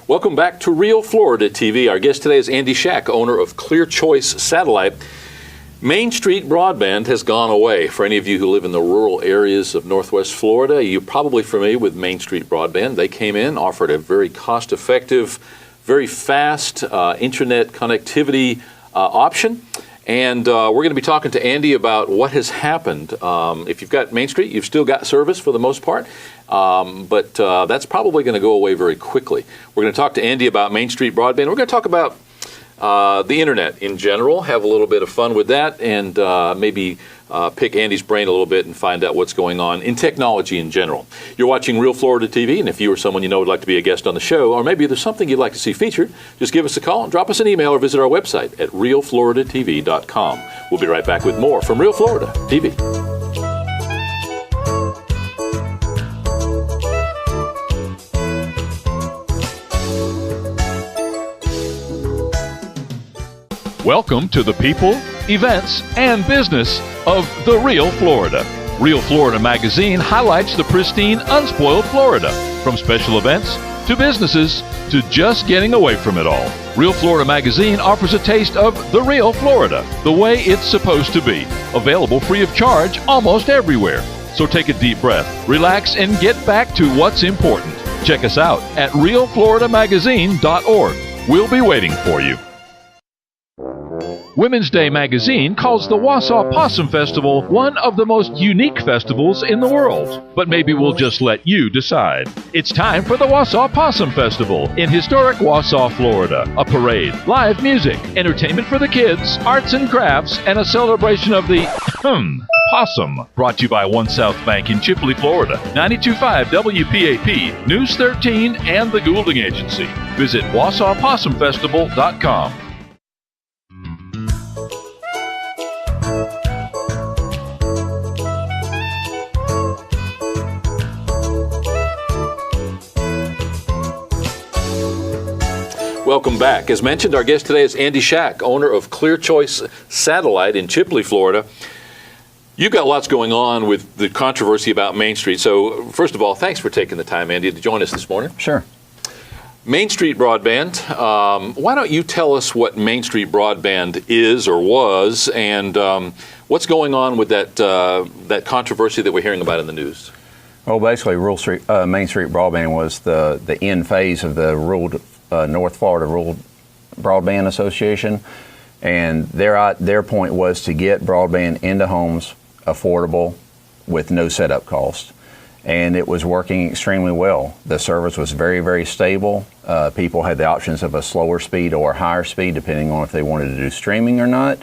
Welcome back to Real Florida TV. Our guest today is Andy Schack, owner of Clear Choice Satellite. Main Street broadband has gone away. For any of you who live in the rural areas of Northwest Florida, you're probably familiar with Main Street broadband. They came in, offered a very cost-effective, very fast internet connectivity option. And we're going to be talking to Andy about what has happened. If you've got Main Street, you've still got service for the most part, but that's probably going to go away very quickly. We're going to talk to Andy about Main Street broadband. We're going to talk about the internet in general, have a little bit of fun with that, and maybe pick Andy's brain a little bit and find out what's going on in technology in general. You're watching Real Florida TV, and if you or someone you know would like to be a guest on the show, or maybe there's something you'd like to see featured, just give us a call, drop us an email, or visit our website at realfloridatv.com. We'll be right back with more from Real Florida TV. Welcome to the people, events, and business of The Real Florida. Real Florida magazine highlights the pristine, unspoiled Florida, from special events to businesses to just getting away from it all. Real Florida magazine offers a taste of The Real Florida, the way it's supposed to be. Available free of charge almost everywhere. So take a deep breath, relax, and get back to what's important. Check us out at realfloridamagazine.org. We'll be waiting for you. Women's Day magazine calls the Wausau Possum Festival one of the most unique festivals in the world. But maybe we'll just let you decide. It's time for the Wausau Possum Festival in historic Wausau, Florida. A parade, live music, entertainment for the kids, arts and crafts, and a celebration of the possum. Brought to you by One South Bank in Chipley, Florida. 92.5 WPAP, News 13, and the Goulding Agency. Visit WausauPossumFestival.com. Welcome back. As mentioned, our guest today is Andy Schack, owner of Clear Choice Satellite in Chipley, Florida. You've got lots going on with the controversy about Main Street. So, first of all, thanks for taking the time, Andy, to join us this morning. Sure. Main Street broadband. Why don't you tell us what Main Street broadband is or was, and what's going on with that controversy that we're hearing about in the news? Well, basically, Main Street broadband was the end phase of the North Florida Rural Broadband Association, and their point was to get broadband into homes affordable with no setup cost, and it was working extremely well. The service was very, very stable. People had the options of a slower speed or higher speed depending on if they wanted to do streaming or not.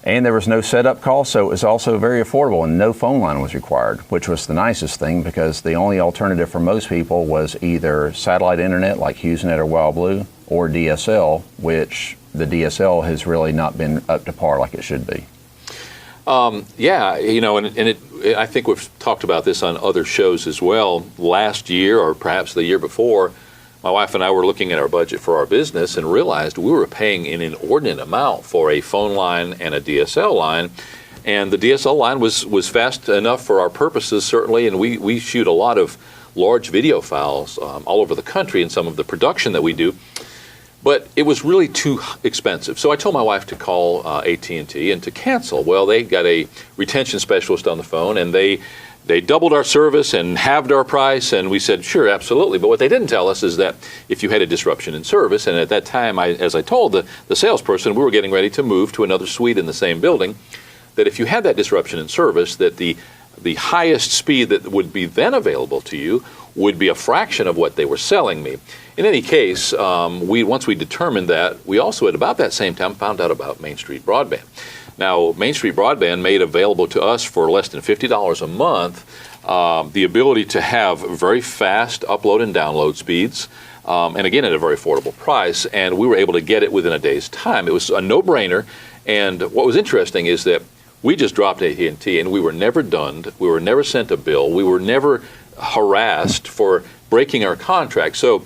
And there was no setup cost, so it was also very affordable, and no phone line was required, which was the nicest thing because the only alternative for most people was either satellite internet like HughesNet or Wild Blue or DSL, which the DSL has really not been up to par like it should be. Yeah, I think we've talked about this on other shows as well. Last year, or perhaps the year before, my wife and I were looking at our budget for our business and realized we were paying an inordinate amount for a phone line and a DSL line. And the DSL line was fast enough for our purposes, certainly, and we shoot a lot of large video files all over the country in some of the production that we do. But it was really too expensive. So I told my wife to call AT&T and to cancel. Well, they got a retention specialist on the phone, and they doubled our service and halved our price, and we said, sure, absolutely. But what they didn't tell us is that if you had a disruption in service, and at that time, as I told the salesperson, we were getting ready to move to another suite in the same building, that if you had that disruption in service, that the highest speed that would be then available to you would be a fraction of what they were selling me. In any case, once we determined that, we also at about that same time found out about Main Street broadband. Now, Main Street broadband made available to us for less than $50 a month the ability to have very fast upload and download speeds, and again at a very affordable price, and we were able to get it within a day's time. It was a no-brainer, and what was interesting is that we just dropped AT&T, and we were never dunned, we were never sent a bill, we were never harassed for breaking our contract. So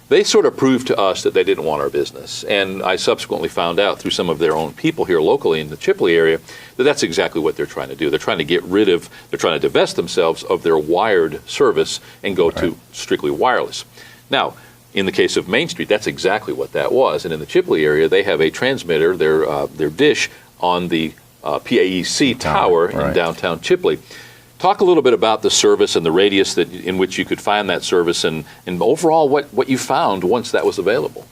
they sort of proved to us that they didn't want our business. And I subsequently found out through some of their own people here locally in the Chipley area that that's exactly what they're trying to do. They're trying to divest themselves of their wired service and go to strictly wireless. Now, in the case of Main Street, that's exactly what that was. And in the Chipley area, they have a transmitter, their dish, on the PAEC tower in downtown Chipley. Talk a little bit about the service and the radius in which you could find that service, and overall what you found once that was available.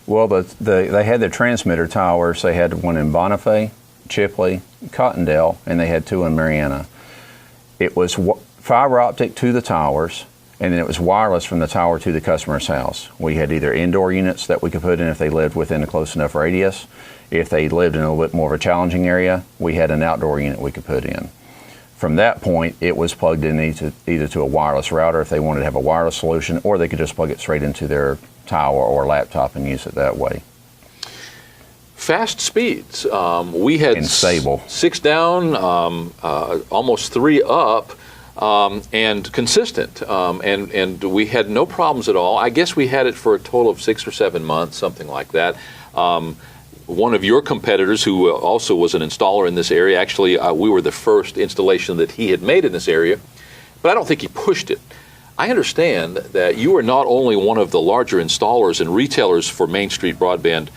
Well, they had the transmitter towers. They had one in Bonifay, Chipley, Cottondale, and they had two in Mariana. It was fiber optic to the towers, and then it was wireless from the tower to the customer's house. We had either indoor units that we could put in if they lived within a close enough radius. If they lived in a little bit more of a challenging area, we had an outdoor unit we could put in. From that point, it was plugged in either to a wireless router if they wanted to have a wireless solution, or they could just plug it straight into their tower or laptop and use it that way. Fast speeds. We had and stable. 6 down, almost 3 up, and consistent. And we had no problems at all. I guess we had it for a total of 6 or 7 months, something like that. One of your competitors, who also was an installer in this area, actually we were the first installation that he had made in this area, but I don't think he pushed it. I understand that you are not only one of the larger installers and retailers for Main Street broadband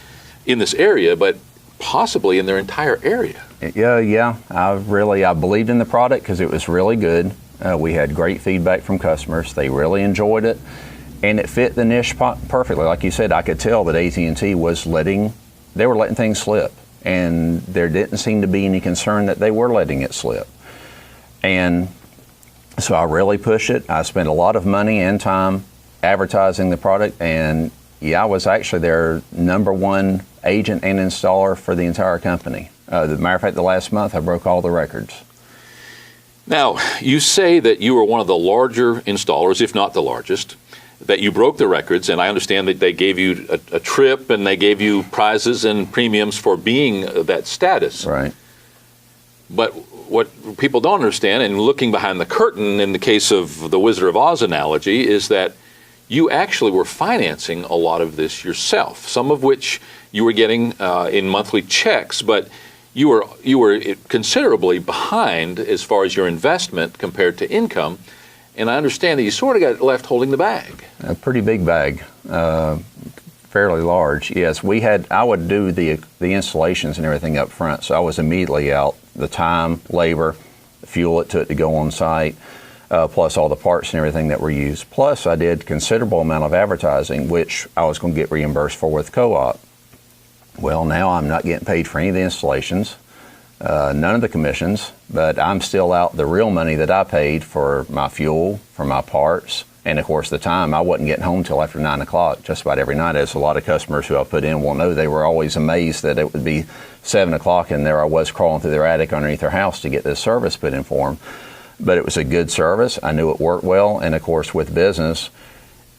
in this area, but possibly in their entire area. Yeah. I believed in the product because it was really good. We had great feedback from customers. They really enjoyed it, and it fit the niche perfectly. Like you said, I could tell that AT&T was letting things slip, and there didn't seem to be any concern that they were letting it slip. And so I really pushed it. I spent a lot of money and time advertising the product, and I was actually their #1 agent and installer for the entire company. As a matter of fact, the last month I broke all the records. Now, you say that you were one of the larger installers, if not the largest, that you broke the records, and I understand that they gave you a trip and they gave you prizes and premiums for being that status. Right. But what people don't understand, and looking behind the curtain in the case of the Wizard of Oz analogy, is that you actually were financing a lot of this yourself, some of which you were getting in monthly checks, but you were considerably behind as far as your investment compared to income. And I understand that you sort of got left holding the bag. A pretty big bag, fairly large. Yes, I would do the installations and everything up front, so I was immediately out. The time, labor, the fuel it took to go on site, plus all the parts and everything that were used. Plus, I did considerable amount of advertising, which I was going to get reimbursed for with co-op. Well, now I'm not getting paid for any of the installations. None of the commissions, but I'm still out the real money that I paid for my fuel, for my parts, and of course the time. I wasn't getting home till after 9 o'clock just about every night, as a lot of customers who I put in will know. They were always amazed that it would be 7 o'clock and there I was crawling through their attic underneath their house to get this service put in for them. But it was a good service. I knew it worked well, and of course with business,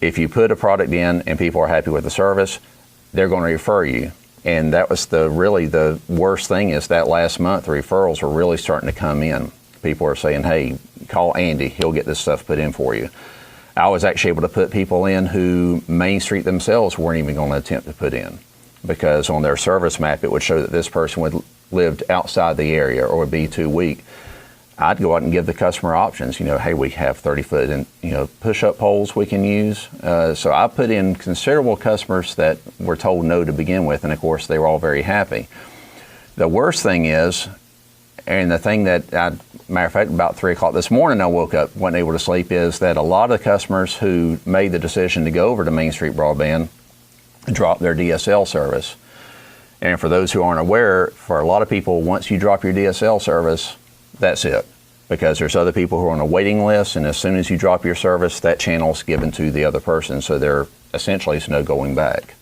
if you put a product in and people are happy with the service, they're going to refer you. And that was really the worst thing, is that last month the referrals were really starting to come in. People are saying, hey, call Andy, he'll get this stuff put in for you. I was actually able to put people in who Main Street themselves weren't even going to attempt to put in, because on their service map it would show that this person lived outside the area or would be too weak. I'd go out and give the customer options. Hey, we have 30-foot and push-up poles we can use. So I put in considerable customers that were told no to begin with, and of course they were all very happy. The worst thing is, and the thing that, matter of fact, about 3 o'clock this morning I woke up, wasn't able to sleep, is that a lot of the customers who made the decision to go over to Main Street Broadband dropped their DSL service. And for those who aren't aware, for a lot of people, once you drop your DSL service, that's it, because there's other people who are on a waiting list, and as soon as you drop your service, that channel's given to the other person, so there essentially is no going back.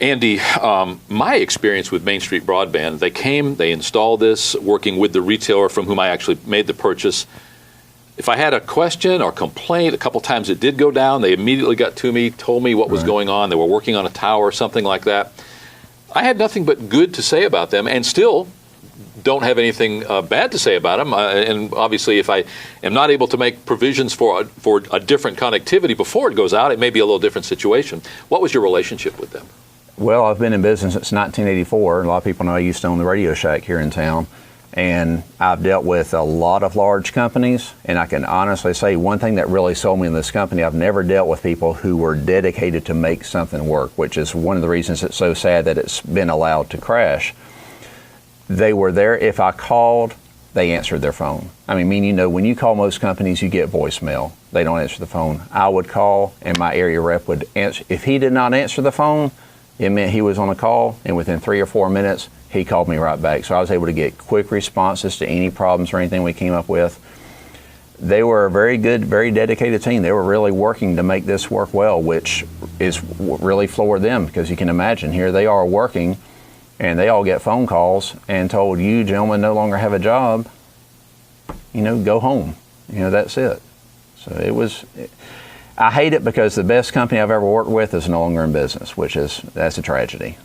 Andy, my experience with Main Street Broadband, they came, they installed this, working with the retailer from whom I actually made the purchase. If I had a question or complaint, a couple times it did go down, they immediately got to me, told me what was going on. They were working on a tower or something like that. I had nothing but good to say about them, and still don't have anything bad to say about them. And obviously, if I am not able to make provisions for a different connectivity before it goes out, it may be a little different situation. What was your relationship with them? Well, I've been in business since 1984. A lot of people know I used to own the Radio Shack here in town. And I've dealt with a lot of large companies, and I can honestly say one thing that really sold me in this company, I've never dealt with people who were dedicated to make something work, which is one of the reasons it's so sad that it's been allowed to crash. They were there. If I called, they answered their phone. I mean, when you call most companies, you get voicemail. They don't answer the phone. I would call, and my area rep would answer. If he did not answer the phone, it meant he was on a call, and within 3 or 4 minutes, he called me right back. So I was able to get quick responses to any problems or anything we came up with. They were a very good, very dedicated team. They were really working to make this work well, which is really floored them, because you can imagine, here they are working, and they all get phone calls and told, you gentlemen no longer have a job, go home. That's it. So I hate it because the best company I've ever worked with is no longer in business, that's a tragedy.